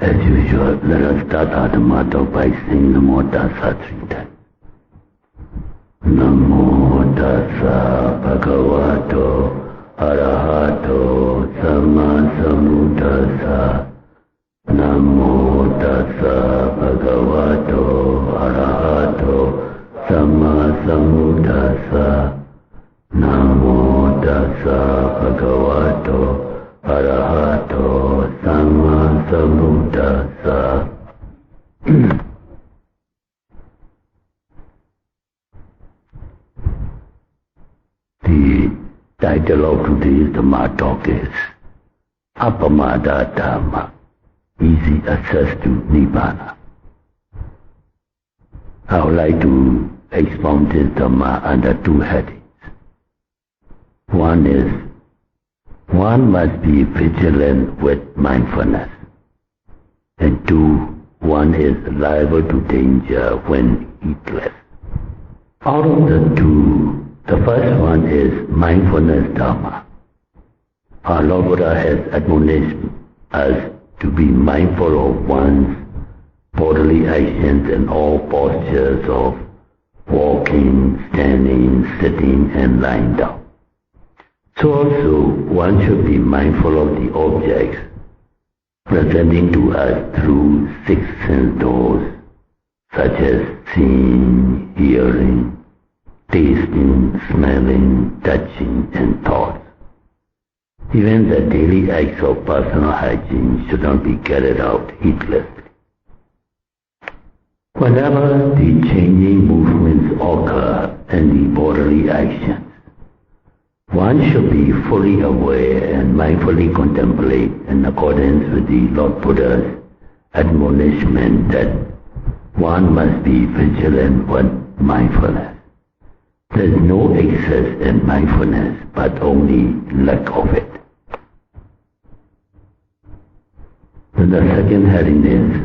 As usual, let us start our Dhamma talk by saying Namo Tassa 3 times. Namo Tassa Bhagavato Arahato Samma Sambuddhassa. Namo Tassa Bhagavato Arahato Samma Sambuddhassa. Namo Tassa Bhagavato Arahato Samma Sambuddhassa. The title of today's Dhamma talk is Appamada Dhamma, easy access to Nibbana. I would like to expound this Dhamma under two headings. One is, one must be vigilant with mindfulness. And two, one is liable to danger when heedless. Out of the two, the first one is mindfulness Dhamma. Our Lord Buddha has admonished us to be mindful of one's bodily actions and all postures of walking, standing, sitting, and lying down. So also, one should be mindful of the objects presenting to us through six sense doors, such as seeing, hearing, tasting, smelling, touching, and thoughts. Even the daily acts of personal hygiene should not be carried out heedlessly. Whenever the changing movements occur in the bodily actions, one should be fully aware and mindfully contemplate in accordance with the Lord Buddha's admonishment that one must be vigilant with mindfulness. There is no excess in mindfulness, but only lack of it. And the second heading is,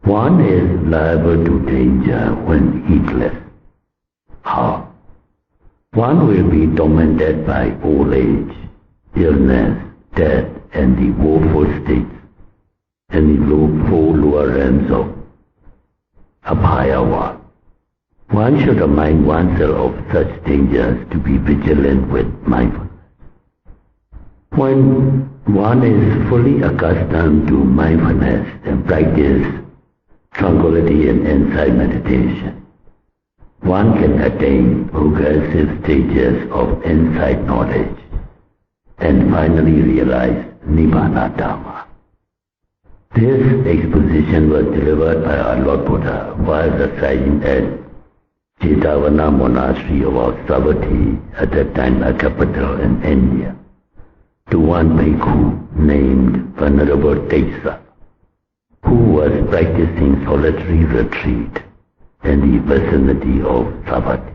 one is liable to danger when heedless. How? One will be tormented by old age, illness, death, and the woeful states, and the four lower realms of Appamada. One should remind oneself of such dangers to be vigilant with mindfulness. When one is fully accustomed to mindfulness and practice tranquility and insight meditation, one can attain progressive stages of insight knowledge and finally realize Nibbana Dhamma. This exposition was delivered by our Lord Buddha while residing at Jetavana Monastery of Savatthi, at that time a capital in India, to one bhikkhu named Venerable Tessa, who was practicing solitary retreat in the vicinity of Savatthi.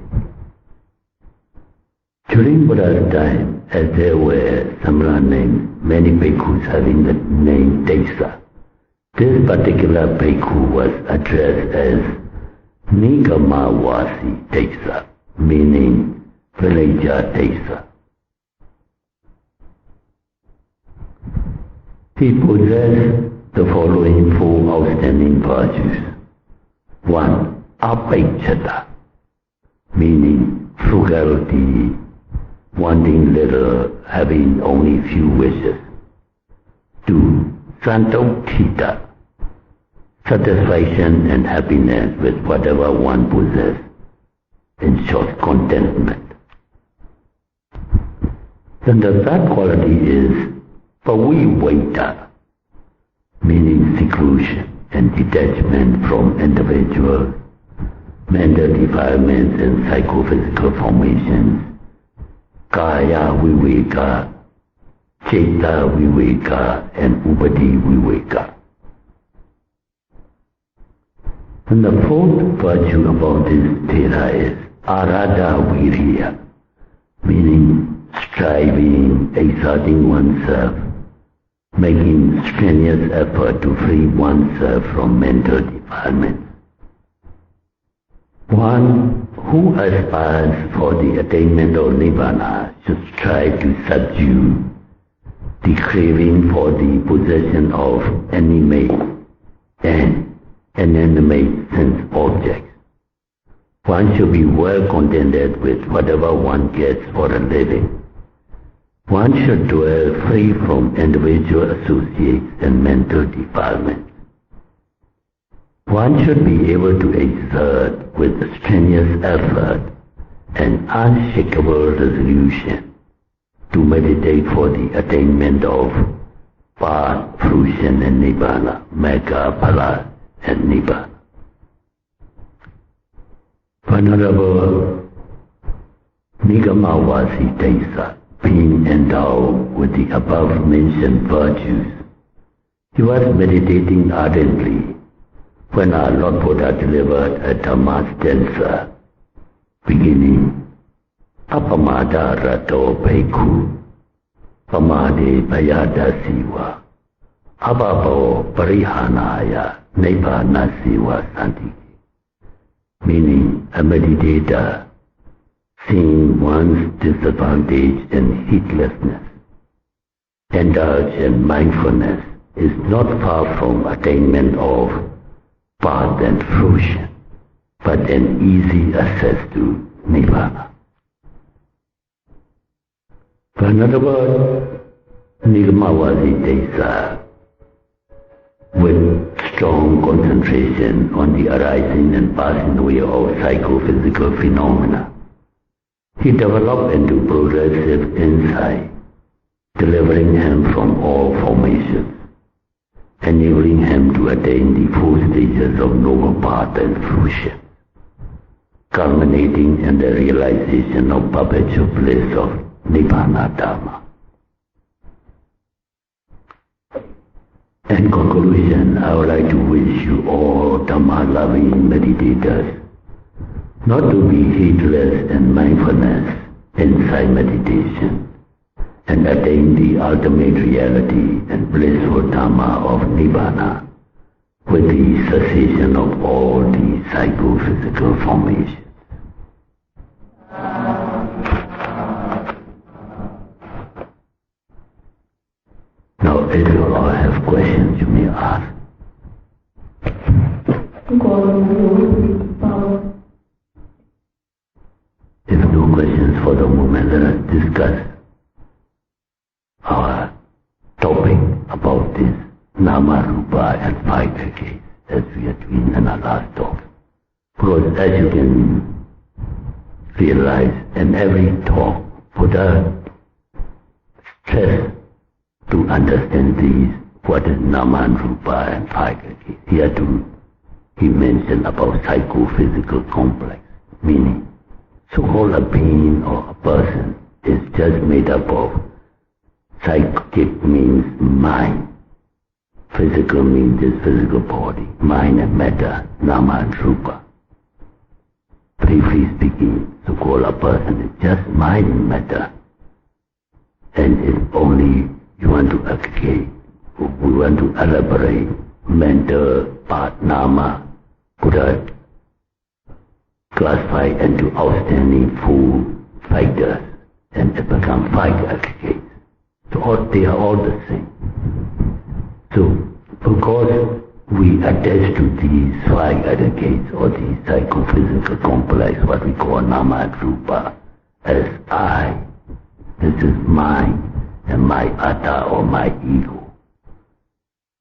During Buddha's time, as there were similar names, many bhikkhus having the name Tessa, this particular bhikkhu was addressed as Nigamawasi Tessa, meaning villager Tessa. He possessed the following four outstanding virtues. 1. Apaichata, meaning frugality, wanting little, having only few wishes. 2. Santokkhita, satisfaction and happiness with whatever one possesses, in short, contentment. Then the third quality is Paviveta, meaning seclusion and detachment from individual mental defilements and psychophysical formations, Kaya Viveka, Cheta Viveka, and Upati Viveka. And the fourth virtue about this theta is Arada Virya, meaning striving, exerting oneself, making strenuous effort to free oneself from mental defilements. One who aspires for the attainment of Nibbana should strive to subdue the craving for the possession of any mate and inanimate sense objects. One should be well contented with whatever one gets for a living. One should dwell free from individual associates and mental defilements. One should be able to exert with strenuous effort and unshakable resolution to meditate for the attainment of path, fruition and Nibbana, Magga, Phala and Nibbana. Venerable Nigamawasi Tesa, being endowed with the above-mentioned virtues, he was meditating ardently when our Lord Buddha delivered a Dhamma stanza beginning Appamada Rato Bhikkhu Pamade Bhayada Siva Abhavo Parihanaya Nibbana Siva Santi, meaning a meditator seeing one's disadvantage and heedlessness, indulge in mindfulness is not far from attainment of path and fruition, but an easy access to Nibbana. Venerable Nigamawasi Tesa, with strong concentration on the arising and passing away of psychophysical phenomena, he developed into progressive insight, delivering him from all formations, enabling him to attain the full stages of noble path and fruition, culminating in the realization of perpetual bliss of Nibbana Dhamma. In conclusion, I would like to wish you all Dhamma-loving meditators not to be heedless in mindfulness, insight meditation, and attain the ultimate reality and blissful Dhamma of Nibbana with the cessation of all the psychophysical formations. Now, if you all have questions, you may ask. If no questions for the moment, let us discuss our topic about this Nama, Rupa and five decades as we are doing in our last talk. Because as you can realize, in every talk, Buddha stressed to understand these, what is Nama and Rupa and five decades. Here too, he mentioned about psychophysical complex, meaning so-called a being or a person is just made up of psychic means mind, physical means this physical body, mind and matter, Nama and Rupa. Briefly speaking, so-called a person is just mind and matter. And if only you want to aggregate, we want to elaborate mental part, Nama, Buddha classify into outstanding four factors, and it becomes five aggregates. So they are all the same. So because we attach to these five aggregates or the psychophysical complex, what we call Nama and Rupa, as I, this is mine and my atta or my ego.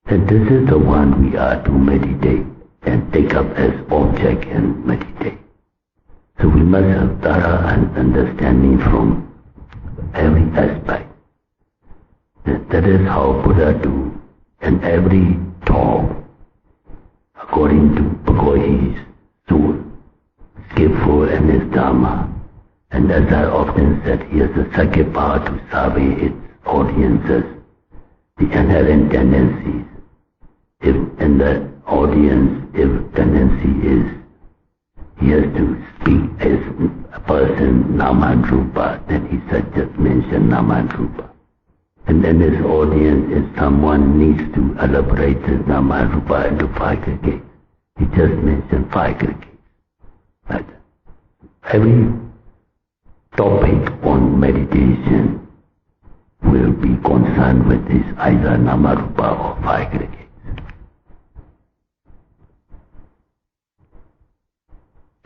And this is the one we are to meditate and take up as object and meditate. So we must have thorough understanding from every aspect. That is how Buddha do. And every talk, according to because he is so skillful in his Dhamma. And as I often said, he has a psychic power to survey its audiences, the inherent tendencies. If in the audience, if tendency is he has to speak as a person, Nama and Rupa, then he said just mention Nama and Rupa. And then his audience, if someone needs to elaborate his Nama and Rupa into five aggregates, he just mentioned five aggregates. But every topic on meditation will be concerned with this either Nama, Rupa or five aggregates.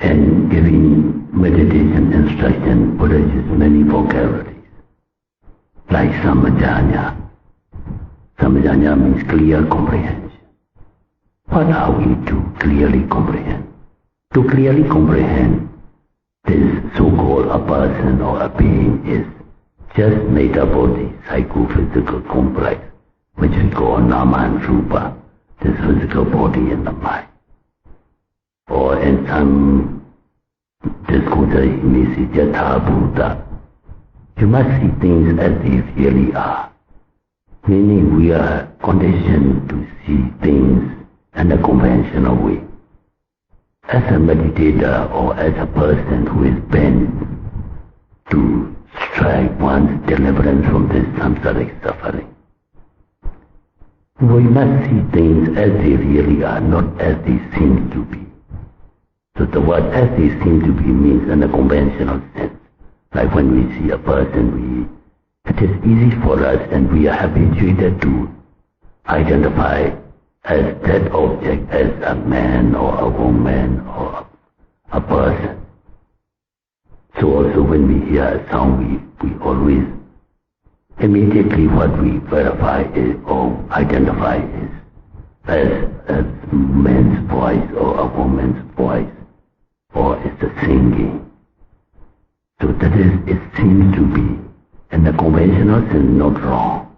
And giving meditation instruction, Buddha uses many vocabularies, like samajanya. Samajanya means clear comprehension. What are we to clearly comprehend? To clearly comprehend this so-called a person or a being is just made up of the psychophysical complex, which we call nama and rupa, this physical body and the mind. Or in some discourses you may see Yatha Bhuta. You must see things as they really are. Meaning we are conditioned to see things in a conventional way. As a meditator or as a person who is bent to strive one's deliverance from this samsaric suffering, we must see things as they really are, not as they seem to be. So the word as they seem to be means in a conventional sense. Like when we see a person, it is easy for us and we are habituated to identify as that object as a man or a woman or a person. So also when we hear a sound, we always immediately what we verify is or identify is as a man's voice or a woman's voice, or it's a singing. So that is, it seems to be, in the conventional sense, not wrong.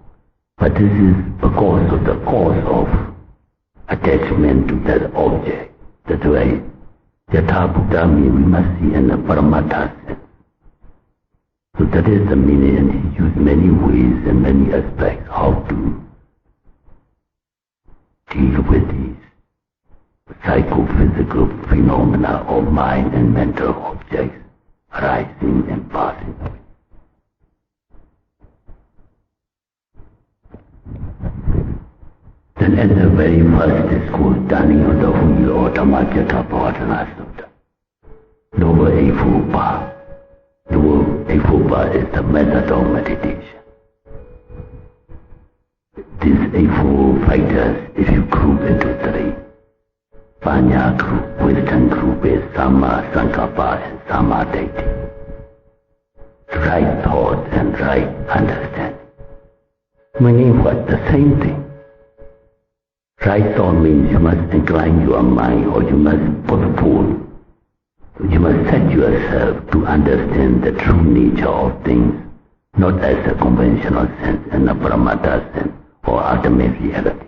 But this is because of the cause of attachment to that object. That's why Yatha Buddha means we must see in the Paramattha sense. So that is the meaning, and he used many ways and many aspects how to deal with these psychophysical phenomena of mind and mental objects arising and passing away. Then at the very first discourse, standing on the wheel or Dhamma Cakkappavattana Sutta, Noble Eightfold is the method of meditation. These eightfold factors, if you group into three, Panya group, wisdom group is Samma Sankappa and Samma Ditti. Right thought and right understanding. Meaning what? The same thing. Right thought means you must incline your mind or you must postpone. You must set yourself to understand the true nature of things, not as a conventional sense and a Paramattha sense or ultimate reality.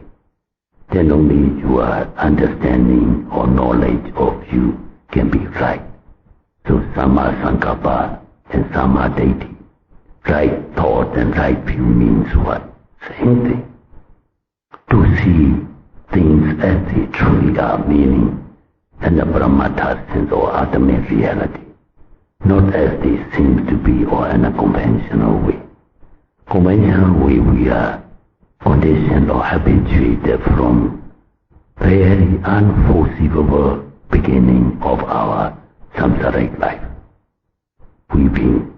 Then only your understanding or knowledge of you can be right. So Samma Sankappa and Samma Ditti. Right thought and right view means what? Same thing. To see things as they truly are, meaning in the Paramattha sense or ultimate reality, not as they seem to be or in a conventional way. Conventional way we are conditioned or habituated from very unforeseeable beginning of our samsaric life. We've been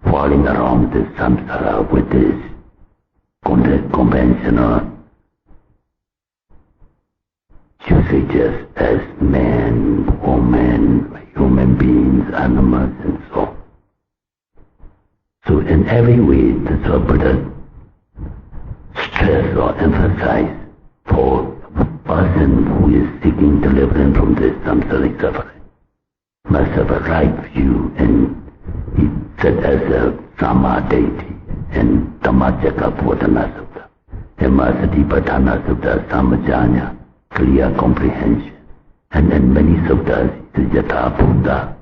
falling around this samsara with this conventional usages as man, woman, human beings, animals, and so on. So in every way, that's what Buddha stress or emphasize for a person who is seeking deliverance from this samsaric suffering must have a right view, and he said as a Samma Ditti and Dhamma Cakkappavattana Sutta and Satipatthana Sutta Samajanya, clear comprehension, and in many suttas it is Yatha Bhuta.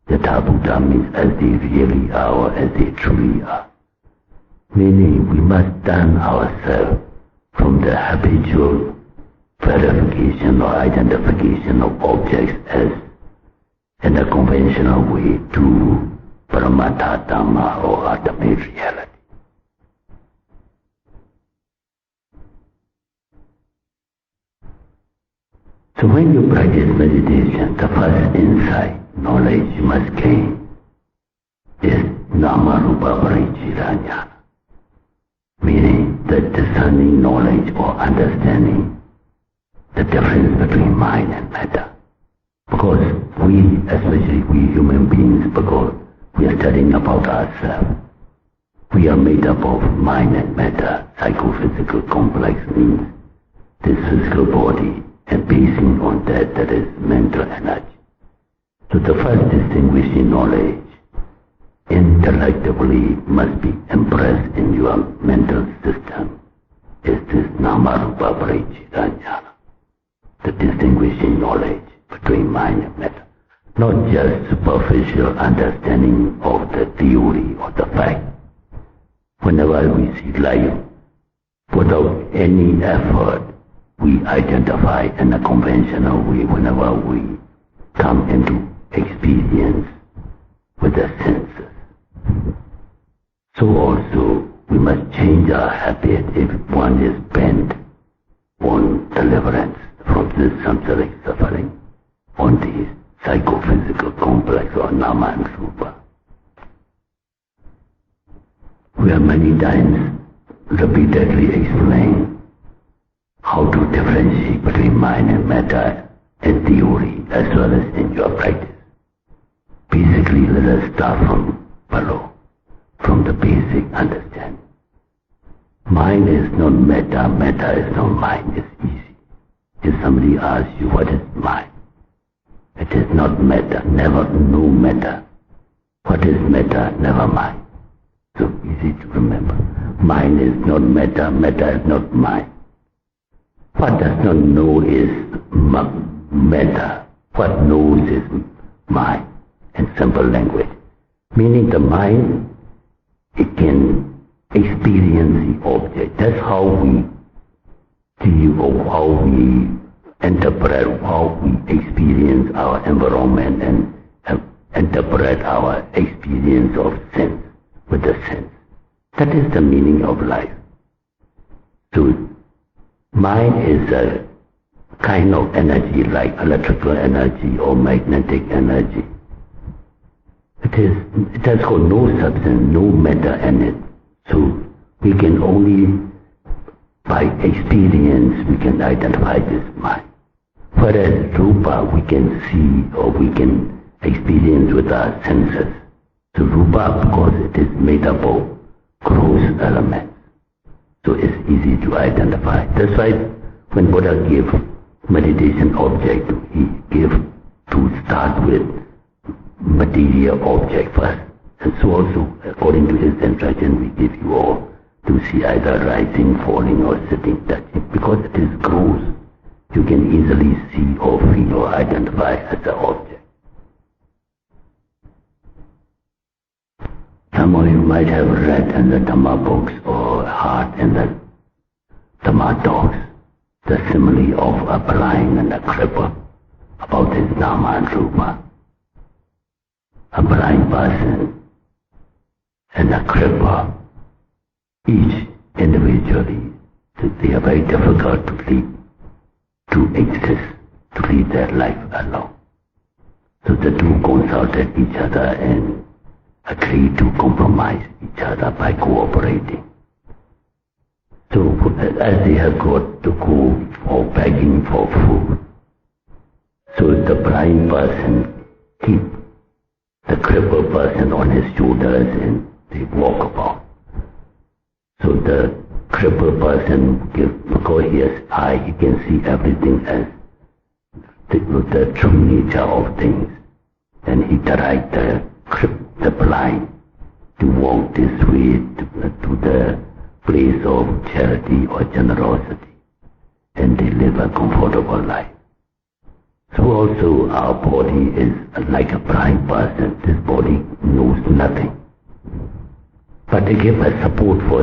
Yatha Bhuta means as they really are or as they truly are. Meaning we must turn ourselves from the habitual verification or identification of objects as in a conventional way to Paramattha Dhamma or ultimate reality. So when you practice meditation, the first insight, knowledge you must gain is Nama Rupa Pariccheda Jnana, meaning the discerning knowledge or understanding the difference between mind and matter. Because we, especially we human beings, because we are studying about ourselves, we are made up of mind and matter. Psychophysical complex means this physical body, and basing on that, that is mental energy. So the first distinguishing knowledge intellectually must be impressed in your mental system is this Nama-Rupa Paricchitanyana, the distinguishing knowledge between mind and matter. Not just superficial understanding of the theory or the fact. Whenever we see life, without any effort, we identify in a conventional way whenever we come into experience with the senses. So also, we must change our habit if one is bent on deliverance from this samsaric suffering, on the psychophysical complex or nama and rupa. We have many times repeatedly explained how to differentiate between mind and matter in theory as well as in your practice. Basically, let us start from below, from the basic understanding. Mind is not matter, matter is not mind, it's easy. If somebody asks you what is mind, it is not matter, never no matter. What is matter, never mind. So easy to remember. Mind is not matter, matter is not mind. What does not know is matter. What knows is mind, in simple language. Meaning the mind, it can experience the object. That's how we deal or how we interpret, how we experience our environment and interpret our experience of sense with the sense. That is the meaning of life. So mind is a kind of energy like electrical energy or magnetic energy. It has got no substance, no matter in it. So we can only, by experience, we can identify this mind. Whereas rupa we can see or we can experience with our senses. So rupa, because it is made up of gross elements, so it's easy to identify. That's why when Buddha gave meditation object, he gave to start with material object first. And so also, according to his instruction, we give you all to see either rising, falling or sitting, touching. Because it is gross, you can easily see or feel or identify as an object. Some of you might have read in the Dhamma books or heard in the Dhamma talks the simile of a blind and a cripple about his Nama and Rupa. A blind person and a cripple, each individually, they are very difficult to lead, to exist, to lead their life alone. So the two consulted each other and agreed to compromise each other by cooperating. So as they have got to go for begging for food, so the blind person keep the crippled person on his shoulders and they walk about. So the crippled person, because he has eye, he can see everything as the true nature of things. And he directs the blind to walk this way to the place of charity or generosity, and they live a comfortable life. So also our body is like a blind person. This body knows nothing. But they give us support for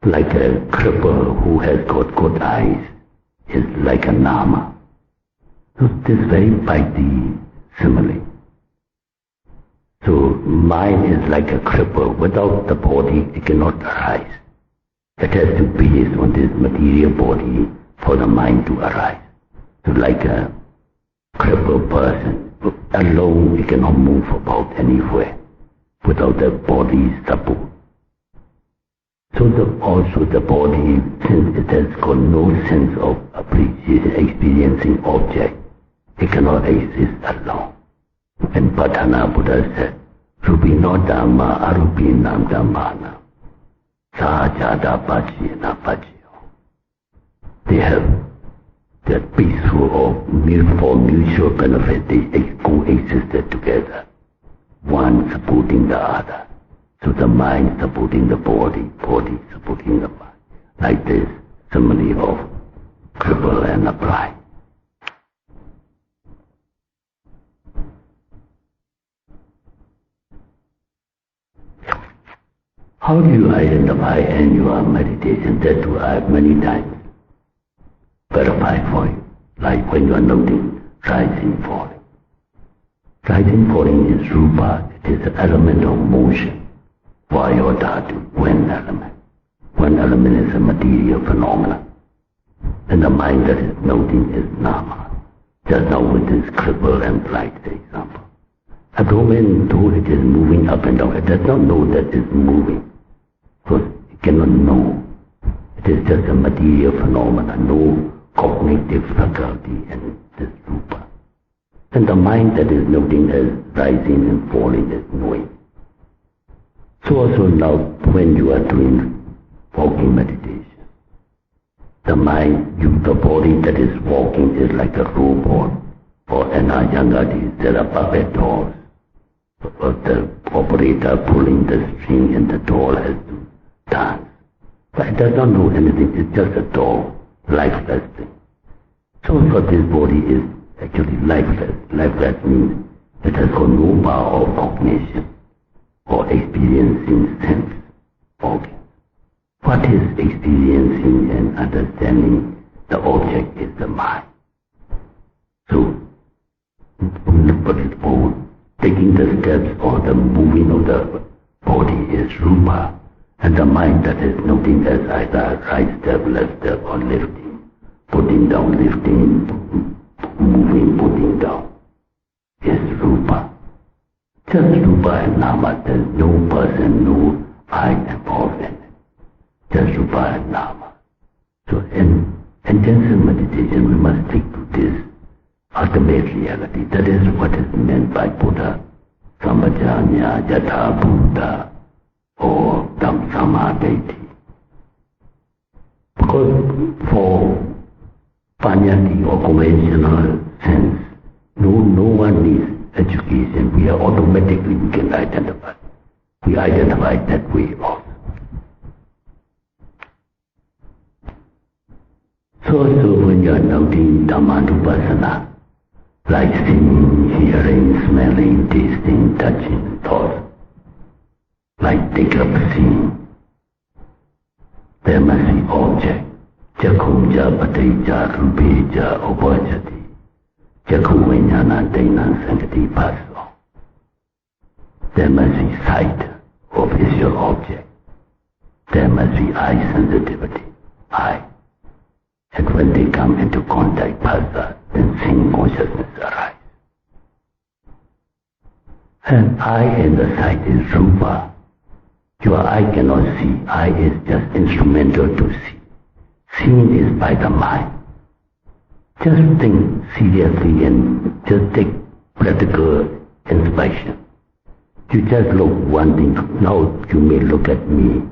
like a cripple who has got good eyes, is like a nama. So this very mighty simile. So mind is like a cripple. Without the body, it cannot arise. It has to base on this material body for the mind to arise. So like a crippled person, alone it cannot move about anywhere without the body's support. So also the body, since it has got no sense of appreciation, experiencing object, It cannot exist alone. And Patana Buddha said, Rupino Dhamma Arupinam Dhammana Sahajada Pachina Pachyo. They have that peaceful or for mutual benefit, they coexisted together, one supporting the other. So the mind supporting the body, body supporting the mind. Like this simile of cripple and a blind. How do you identify in your meditation? That too I have many times verified for you. Like when you are noting rising, falling. Rising, falling is rupa, it is an element of motion. Vaya dhatu, one element. One element is a material phenomenon. And the mind that is noting is nama. Just now with this cripple and blind example. Abdomen, though it is moving up and down, it does not know that it is moving. Because it cannot know. It is just a material phenomenon, no cognitive faculty and this rupa. And the mind that is noting as rising and falling is knowing. So also now when you are doing walking meditation, the mind, the body that is walking is like a robot, or in our younger days there are puppet dolls, or the operator pulling the string and the doll has to dance. But it does not know anything, it's just a doll, lifeless thing. So for this body is actually lifeless. Lifeless means it has got no power of cognition or experiencing sense organ. What is experiencing and understanding the object is the mind. So, but it all, taking the steps or the moving of the body is rupa, and the mind that is noting as either right step, left step, or lifting, putting down, lifting, moving, putting down, is rupa. Just rupa and nama, there is no person, no I involved in it. Just rupa and nama. So in intensive meditation we must stick to this ultimate reality. That is what is meant by Buddha, Samajanya, Yatha Buddha, or Samadhi. Because for Panyati or conventional sense, no one needs education. We are automatically, we can identify. We identify that way also. So when you are noting Dhammanupassana, like seeing, hearing, smelling, tasting, touching, thoughts, like take up seeing, there must be object. Jakhumja, Pateja, Rupeja, Upajati, Jakhu Vijnana, Dainan, Sankati, Paso. There must be sight or visual object. There must be eye sensitivity, eye. And when they come into contact, phasa, then seeing consciousness arises. And eye and the sight is rupa. Your eye cannot see. Eye is just instrumental to see. Seeing is by the mind. Just think seriously and just take practical inspection. You just look one thing. Now you may look at me.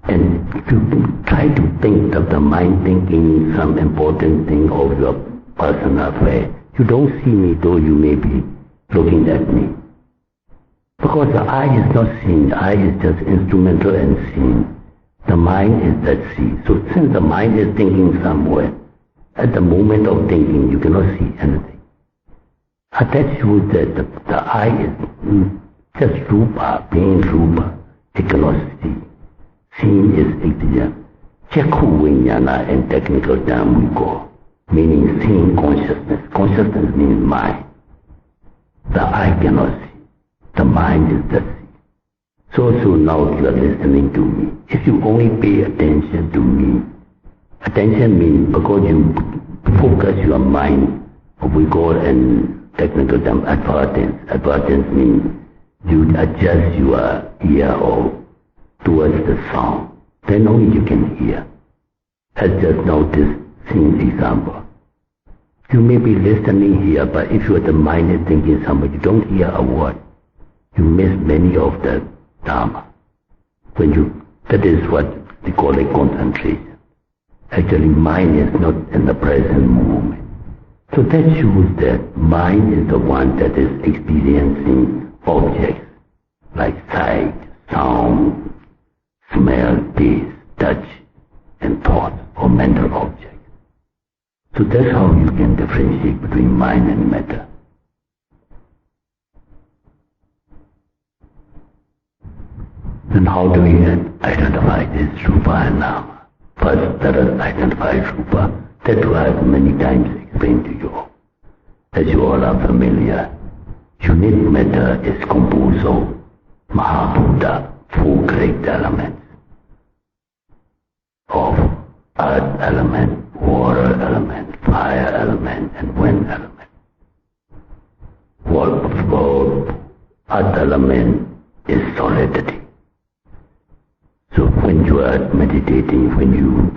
And you try to think of the mind thinking some important thing of your personal affair. You don't see me though you may be looking at me. Because the eye is not seeing, the eye is just instrumental in seeing. The mind is that sees. So since the mind is thinking somewhere, at the moment of thinking you cannot see anything. Attached to that the eye is just rupa, being rupa, it cannot see. Seeing is ignorant. Jakhu Vijnana in technical term we call, meaning seeing consciousness. Consciousness means mind. The eye cannot see. The mind is the see. So now you are listening to me. If you only pay attention to me, attention means because you focus your mind, what we call in technical term advertence. Advertence means you adjust your ear or towards the sound, then only you can hear. As just now this same example. You may be listening here, but if your mind is thinking somewhere, you don't hear a word. You miss many of the Dhamma. That is what we call a concentration. Actually, mind is not in the present moment. So that shows that mind is the one that is experiencing objects like sight, sound, smell, taste, touch, and thought or mental objects. So that's how you can differentiate between mind and matter. Then how do we identify this Rupa and Nama? First, let us identify Rupa. That I have many times explained to you. As you all are familiar, unit matter is composed of Mahabuddha, 4 great elements, of earth element, water element, fire element, and wind element. Earth element is solidity. So when you are meditating, when you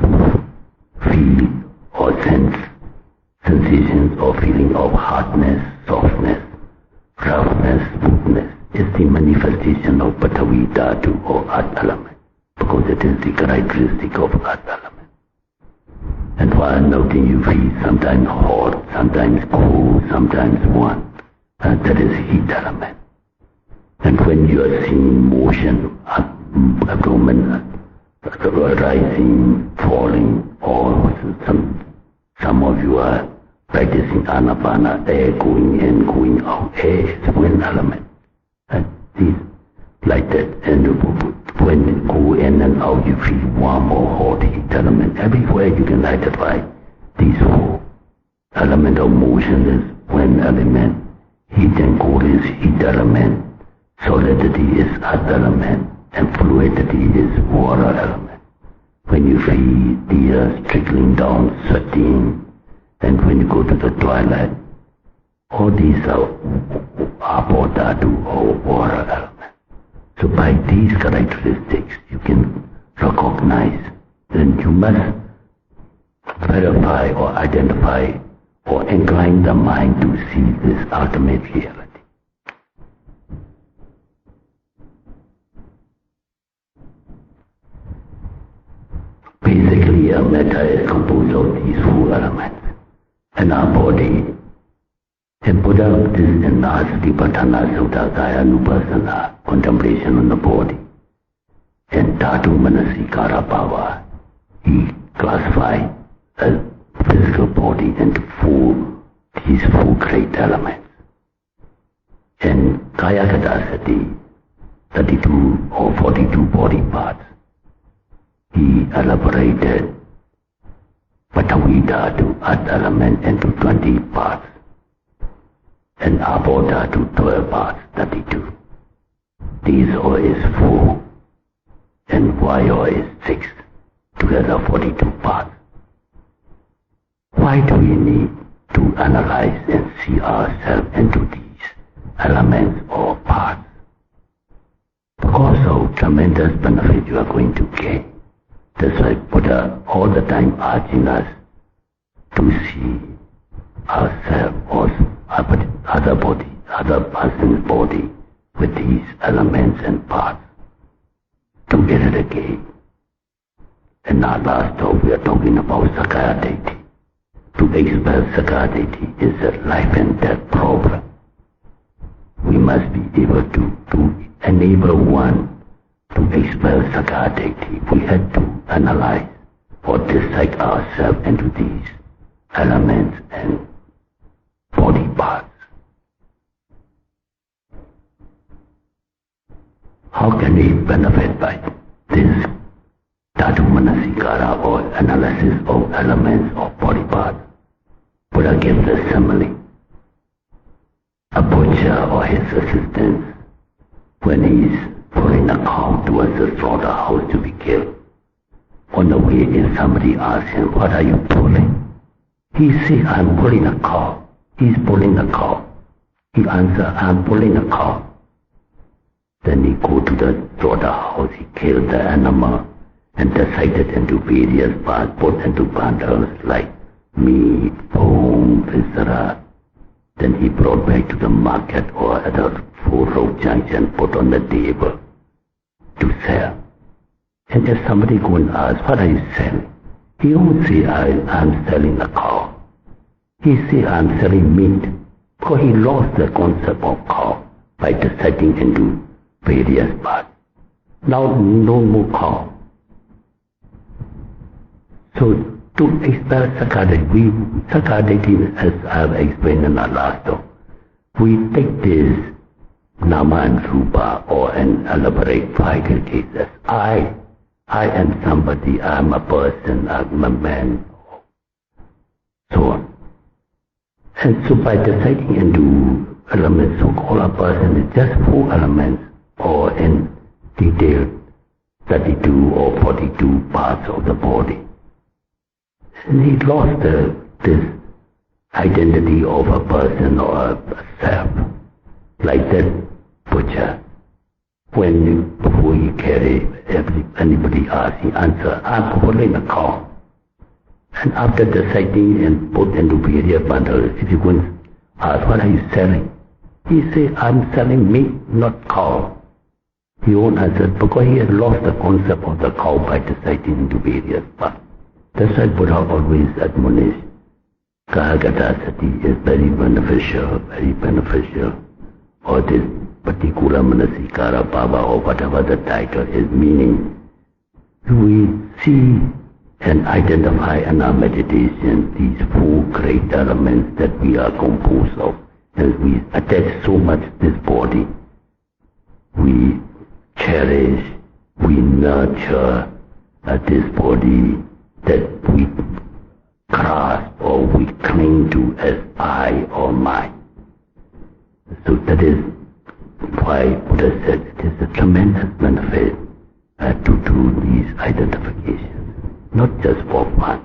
feel or sense sensations or feeling of hardness, softness, roughness, smoothness, is the manifestation of Patavi Dhatu or earth element, because it is the characteristic of earth element. And while noting, you feel sometimes hot, sometimes cool, sometimes warm, and that is heat element. And when you are seeing motion, abdomen rising, falling, or some of you are practicing Anapana, air going in, going out, air is wind element. And these like that, and when you go in and out, you feel warm or hot, heat element. Everywhere you can identify these 4. Element of motion is wind element, heat and cold is heat element, solidity is earth element, and fluidity is water element. When you feel tears trickling down, sweating, and when you go to the toilet, all these are Appamada or water element. So by these characteristics, you can recognize, then you must verify or identify or incline the mind to see this ultimate reality. Basically, a matter is composed of these 4 elements. And our body, and Buddha, this is in Satipatthana Sutta, Kaya Nupassana, contemplation on the body, and Dhatu Manasikara Bhava, he classified the physical body into these 4 great elements. And Kaya Kadasati, 32 or 42 body parts, he elaborated Patavi Dhatu, earth element, into 20 parts, and Apo Dhatu, 12 parts, 32. Tejo is 4, and Vayo is 6, together 42 parts. Why do we need to analyze and see ourselves into these elements or parts? Because of tremendous benefit you are going to gain. That's why Buddha all the time urging us to see ourselves or other body, other person's body with these elements and parts to get it again. And our last talk we are talking about Sakaya Deity. To expel Sakaya Deity is a life and death problem. We must be able to enable one to expel Sakaya Deity. We had to analyze or dissect ourselves into these elements and body parts. How can we benefit by this Dhatu Manasikara or analysis of elements of body parts? Buddha gives a simile. A butcher or his assistant, when he is pulling a cow towards the slaughterhouse to be killed, on the way in somebody asks him, "What are you pulling?" He says, "I'm pulling a cow." He's pulling a cow. He answers, "I'm pulling a cow." Then he go to the slaughterhouse, he killed the animal and dissected into various parts, put into bundles like meat, bone, viscera. Then he brought back to the market or at a four-road junction, put on the table to sell. And if somebody go and ask, what are you selling? He won't say, I'm selling a cow. He say, I'm selling meat. Because he lost the concept of cow by dissecting into various parts. Now no more cow. So to expel Sakadati, as I have explained in our last talk, we take this Nama and Rupa or an elaborate vehicle cases. I am somebody, I am a person, I am a man, so on. And so by deciding into elements, so-called a person is just 4 elements or in detail 32 or 42 parts of the body. And he lost this identity of a person or a self, like that butcher. Before he carry, anybody asks, he answers, I'm holding a cow. And after dissecting and put into various bundles, if you go and ask, what are you selling? He say, I'm selling meat, not cow. He won't answer because he has lost the concept of the cow by dissecting into various parts. That's why Buddha always admonished, Kahagata Sati is very beneficial, or this particular Manasikara Bhava or whatever the title is, meaning we see and identify in our meditation these 4 great elements that we are composed of, and we attach so much to this body. We cherish, we nurture this body that we grasp or we cling to as I or mine. So that is why Buddha said it is a tremendous benefit to do these identifications, not just for fun.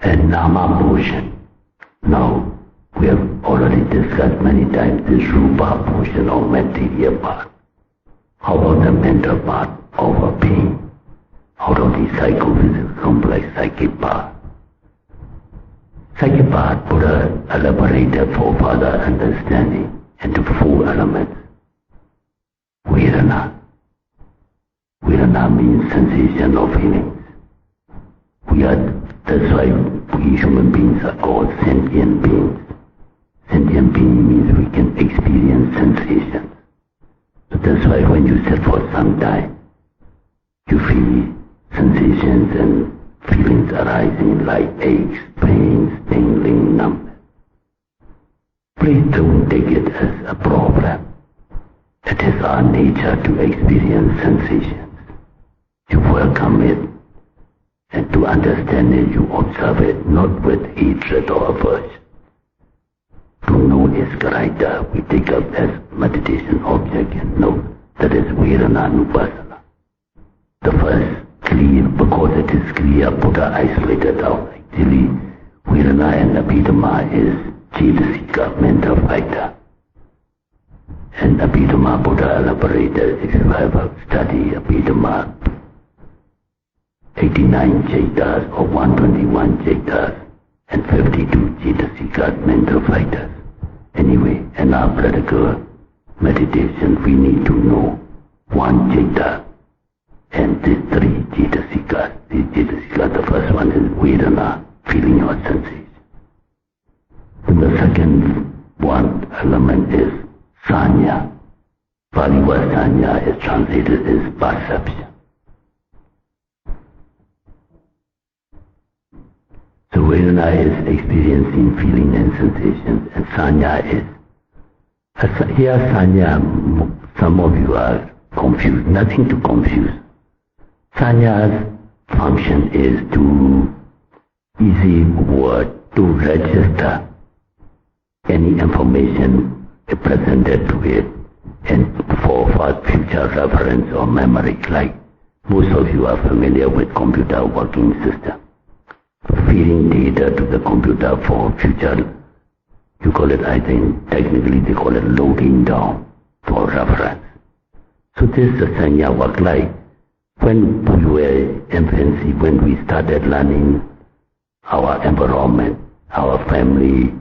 And Nama portion. Now, we have already discussed many times this Rupa portion or material part. How about the mental part of a being? How about the psychophysical complex psychic part? Psychic part, Buddha elaborated for further understanding into 4 elements. Vedana. Vedana means sensation or feelings. That's why we human beings are called sentient beings. Sentient being means we can experience sensations. So that's why when you sit for some time, you feel sensations and feelings arising like aches, pains, tingling, numbness. Please don't take it as a problem. It is our nature to experience sensations. You welcome it, and to understand it, you observe it, not with hatred or aversion. To know its character, we take up as meditation object and know that is Vedana. The first clear, because it is clear, Buddha isolated out. Actually, Vedana and Abhidhamma is Cetasika, mental factor. And Abhidhamma, Buddha elaborated, if you have a study Abhidhamma, 89 Cetas or 121 Cetas and 52 Cetasika mental fighters. Anyway, in our practical meditation, we need to know 1 Ceta and these 3 Cetasikas. These Cetasikas, the first one is Vedana, feeling or sensation. And the second one element is Sanya. Pali word Sanya is translated as perception. So Vedana is experiencing feeling and sensations, and Sanya is, here Sanya, some of you are confused, nothing to confuse. Sanya's function is to, easy word, to register any information presented to it and for future reference or memory, like most of you are familiar with computer working system. Feeding data to the computer for future, you call it, I think, technically they call it loading down for reference. So this is the Sanya work like When we were infancy, when we started learning our environment, our family,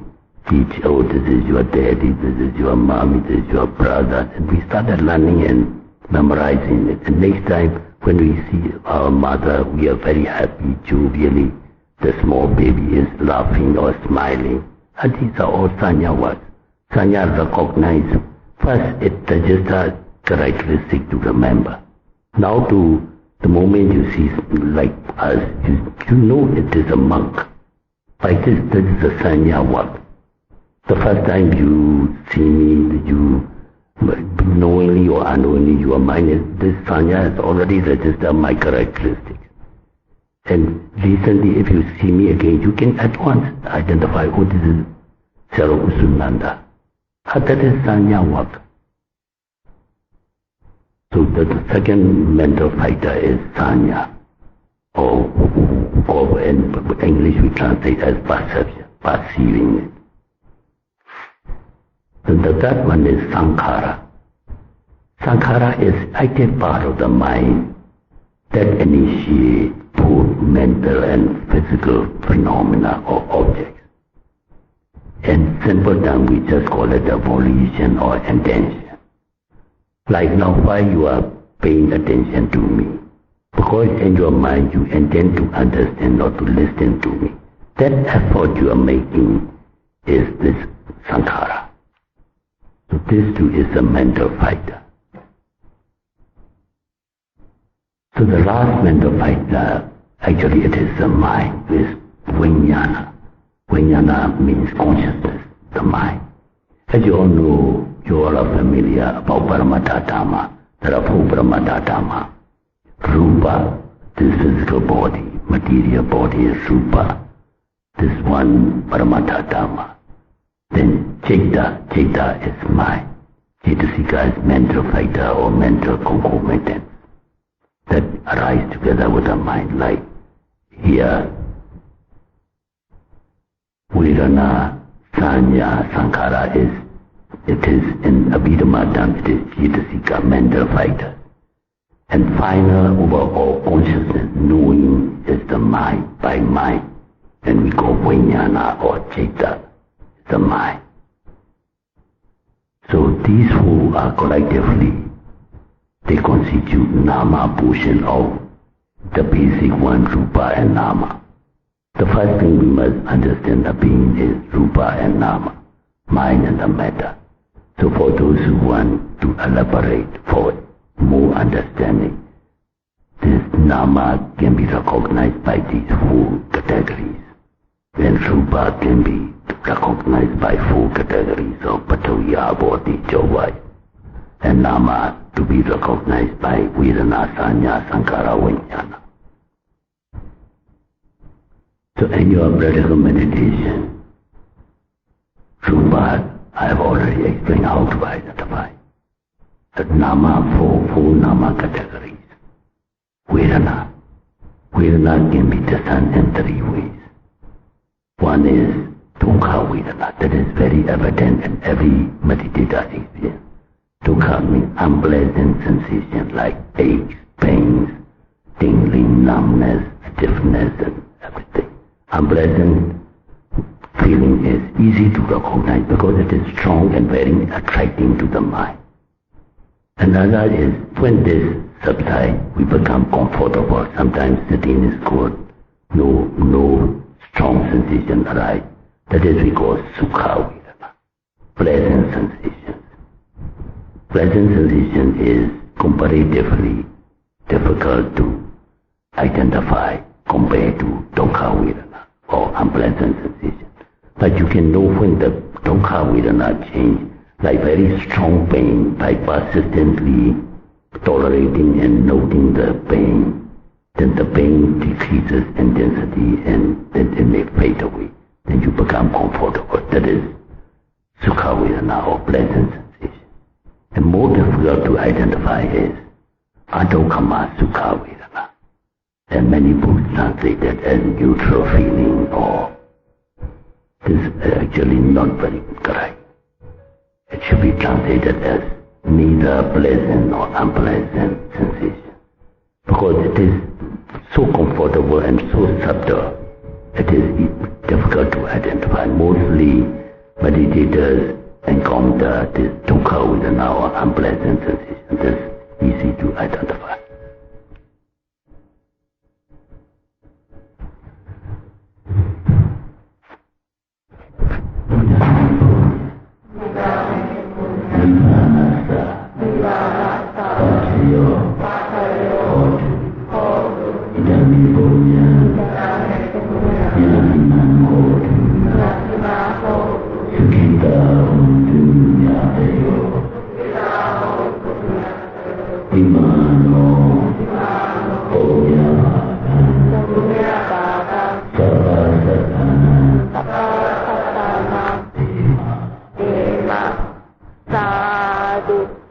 teach, oh, this is your daddy, this is your mommy, this is your brother, and we started learning and memorizing it. And next time, when we see our mother, we are very happy, jovially. The small baby is laughing or smiling. And these are all sanya words. Sanya recognize. First, it registers characteristic to remember. Now to the moment you see like us, you know it is a monk. By this is a sanya word. The first time you see me, you knowingly or unknowingly, your mind is, this sanya has already registered my characteristics. And recently, if you see me again, you can at once identify, oh, this is Sunanda. That is sanya work. So the second mental factor is sanya, or in English we translate as perception, perceiving it. And the third one is sankhara. Sankhara is active part of the mind that initiates both mental and physical phenomena or objects. In simple terms, we just call it a volition or intention. Like now, why you are paying attention to me? Because in your mind you intend to understand or to listen to me. That effort you are making is this sankhara. So this too is a mental factor. So the last mental factor, actually it is the mind, is vijnana. Vijnana means consciousness, the mind. As you all know, you all are familiar about Appamada Dhamma. There are four Appamada Dhamma. Rupa, this physical body, material body is Rupa. This one Appamada Dhamma. Then Citta is mind. Cetasika is mental factor or mental concomitance that arise together with the mind. Like here, Vedana, Sanya, Sankhara it is in Abhidhamma, it is Cetasika, mental factor. And final overall consciousness, knowing is the mind by mind. And we call Vijnana or Citta, the mind. So these who are collectively, they constitute Nama portion of the basic one, Rupa and Nama. The first thing we must understand the being is Rupa and Nama, mind and the matter. So for those who want to elaborate for more understanding, this Nama can be recognized by these four categories. And Rupa can be recognized by four categories of Pataviya, Body, Jawai. And Nama to be recognized by Vedana, Sanya, Sankhara, Vijnana. So in your practical meditation, Rupa, I have already explained how to identify. But Nama, four Nama categories. Vedana can be discerned in three ways. One is Dukkha Vedana, that is very evident in every meditator experience. Dukkha means unpleasant sensation like aches, pains, tingling, numbness, stiffness and everything. Unpleasant feeling is easy to recognize because it is strong and very attracting to the mind. Another is when this subsides, we become comfortable. Sometimes sitting is good, no strong sensation arise. That is we call Sukha Vedana, pleasant sensation. Pleasant sensation is comparatively difficult to identify compared to Dukkha Vedana or unpleasant sensation. But you can know when the Dukkha Vedana change, like very strong pain, by persistently tolerating and noting the pain, then the pain decreases in density and then it may fade away. Then you become comfortable. That is Sukha Vedana or pleasant sensation. And more difficult to identify is Adokama Sukha Vedana. And many books translate that as neutral feeling, or this is actually not very correct. It should be translated as neither pleasant nor unpleasant sensation. because it is so comfortable and so subtle, it is difficult to identify. Mostly meditators encounter this dukkha within our unpleasant sensation. That's easy to identify. Sadhu.